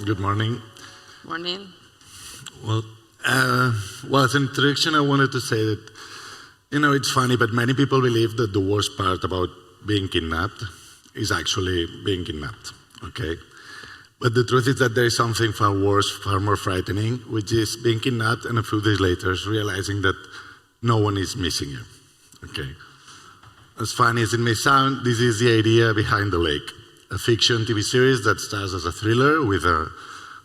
Good morning. Morning. Well, as an introduction, I wanted to say that, it's funny, but many people believe that the worst part about being kidnapped is actually being kidnapped, okay? But the truth is that there is something far worse, far more frightening, which is being kidnapped and a few days later realizing that no one is missing you, okay? As funny as it may sound, this is the idea behind The Lake, a fiction TV series that starts as a thriller with an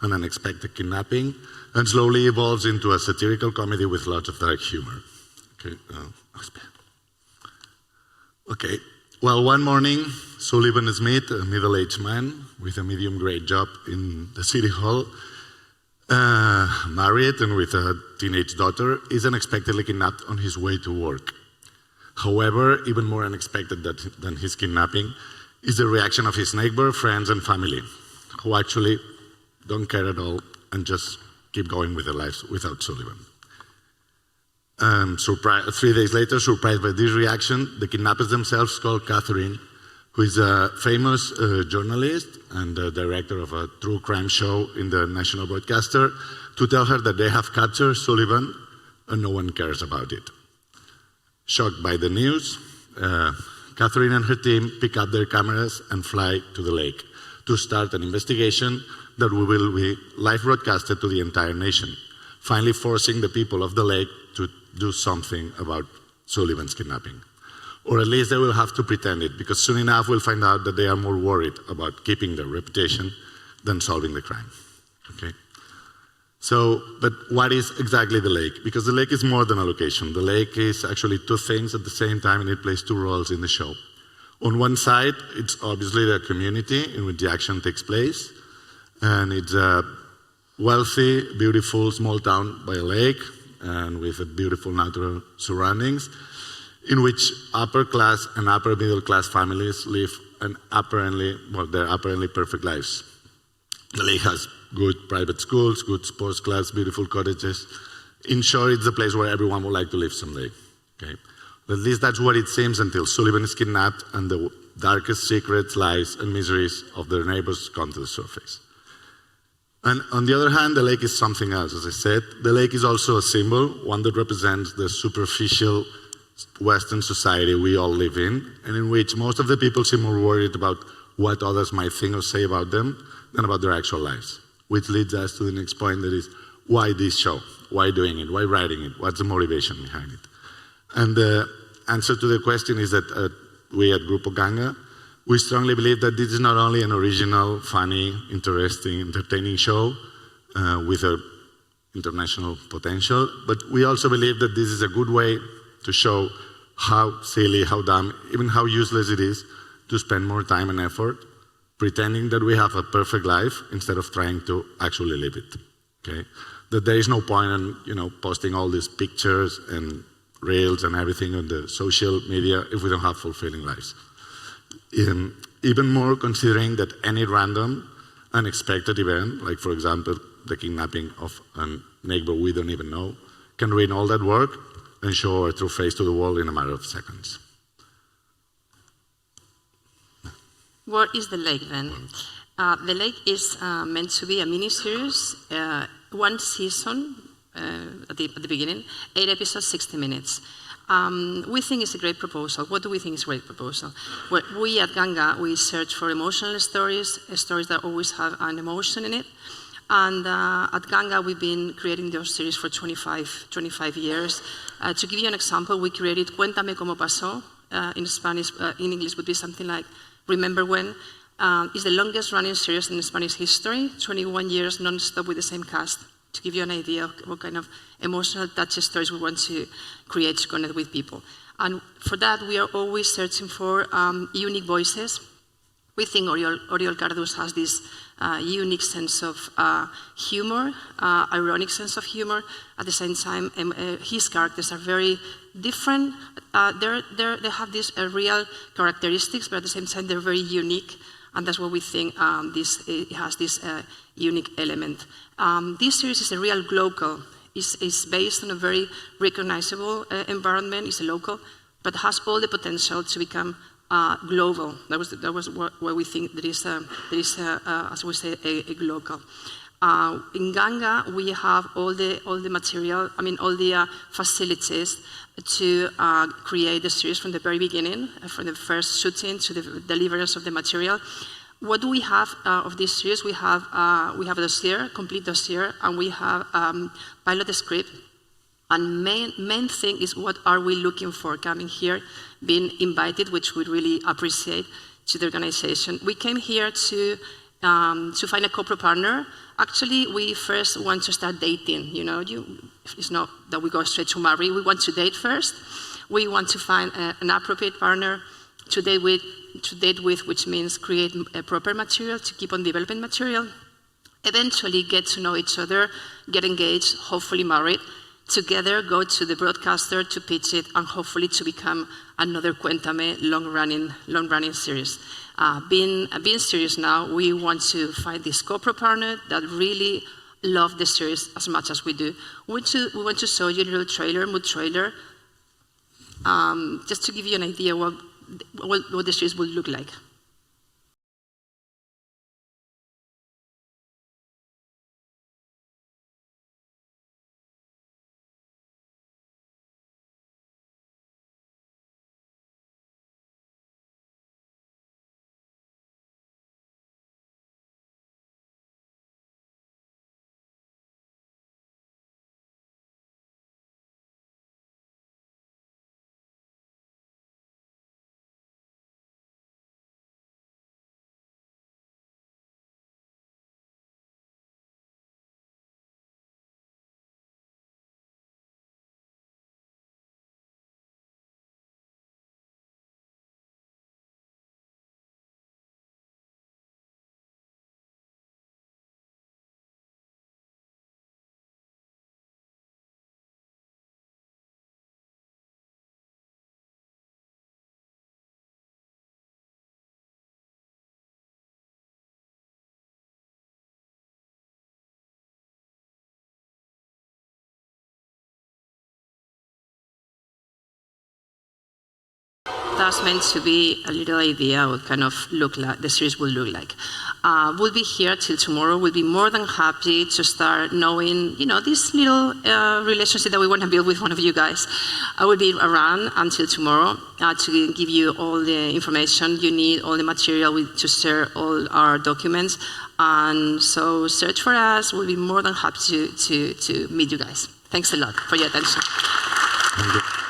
unexpected kidnapping and slowly evolves into a satirical comedy with lots of dark humor. Okay. Well, one morning, Sullivan Smith, a middle-aged man with a medium-grade job in the city hall, married and with a teenage daughter, is unexpectedly kidnapped on his way to work. However, even more unexpected than his kidnapping is the reaction of his neighbor, friends, and family, who actually don't care at all and just keep going with their lives without Sullivan. 3 days later, surprised by this reaction, the kidnappers themselves call Catherine, who is a famous journalist and director of a true crime show in the national broadcaster, to tell her that they have captured Sullivan and no one cares about it. Shocked by the news, Catherine and her team pick up their cameras and fly to the lake to start an investigation that will be live broadcasted to the entire nation, finally forcing the people of the lake to do something about Sullivan's kidnapping. Or at least they will have to pretend it, because soon enough we'll find out that they are more worried about keeping their reputation than solving the crime. Okay? But what is exactly the lake? Because the lake is more than a location. The lake is actually two things at the same time, and it plays two roles in the show. On one side, it's obviously the community in which the action takes place, and it's a wealthy, beautiful small town by a lake, and with beautiful natural surroundings, in which upper class and upper middle class families live their apparently perfect lives. The lake has good private schools, good sports clubs, beautiful cottages. In short, it's the place where everyone would like to live someday. Okay? At least that's what it seems until Sullivan is kidnapped and the darkest secrets, lies, and miseries of their neighbors come to the surface. And on the other hand, the lake is something else. As I said, the lake is also a symbol, one that represents the superficial Western society we all live in, and in which most of the people seem more worried about what others might think or say about them than about their actual lives. Which leads us to the next point, that is, why this show? Why doing it? Why writing it? What's the motivation behind it? And the answer to the question is that we at Grupo Ganga, we strongly believe that this is not only an original, funny, interesting, entertaining show with an international potential, but we also believe that this is a good way to show how silly, how dumb, even how useless it is to spend more time and effort pretending that we have a perfect life instead of trying to actually live it. Okay? That there is no point in posting all these pictures and reels and everything on the social media if we don't have fulfilling lives. Even more considering that any random, unexpected event, like for example, the kidnapping of a neighbor we don't even know, can ruin all that work and show our true face to the world in a matter of seconds. What is The Lake then? The Lake is meant to be a mini-series, one season at the beginning, 8 episodes, 60 minutes. We think it's a great proposal. What do we think is a great proposal? Well, we at Ganga, we search for emotional stories that always have an emotion in it. And at Ganga, we've been creating those series for 25 years. To give you an example, we created Cuéntame Cómo Pasó. In Spanish, in English would be something like Remember When. It's the longest running series in Spanish history, 21 years non-stop with the same cast, to give you an idea of what kind of emotional touchy stories we want to create to connect with people. And for that, we are always searching for unique voices. We think Oriol Cardús has this unique sense of humor, ironic sense of humor. At the same time, his characters are very different. They have these real characteristics, but at the same time, they're very unique. And that's what we think it has this unique element. This series is a real global is based on a very recognizable environment, is local, but has all the potential to become global. That was what we think there is, as we say, a global. In Ganga, we have all the material, all the facilities to create the series from the very beginning, from the first shooting to the deliverance of the material. What do we have of this series? We have a dossier, complete dossier, and we have pilot script. And main thing is, what are we looking for coming here, being invited, which we really appreciate, to the organization. We came here to find a corporate partner. Actually, we first want to start dating. It's not that we go straight to marry. We want to date first. We want to find an appropriate partner to date with, which means create a proper material, to keep on developing material, eventually get to know each other, get engaged, hopefully married, together go to the broadcaster to pitch it, and hopefully to become another Cuéntame long-running series. Being serious now, we want to find this corporate partner that really love the series as much as we do. We want to show you a little mood trailer, just to give you an idea what the series will look like. That's meant to be a little idea what kind of the series will look like. We'll be here till tomorrow. We'll be more than happy to start knowing, this little relationship that we want to build with one of you guys. I will be around until tomorrow to give you all the information you need, all the material to share all our documents. And so search for us. We'll be more than happy to meet you guys. Thanks a lot for your attention. Thank you.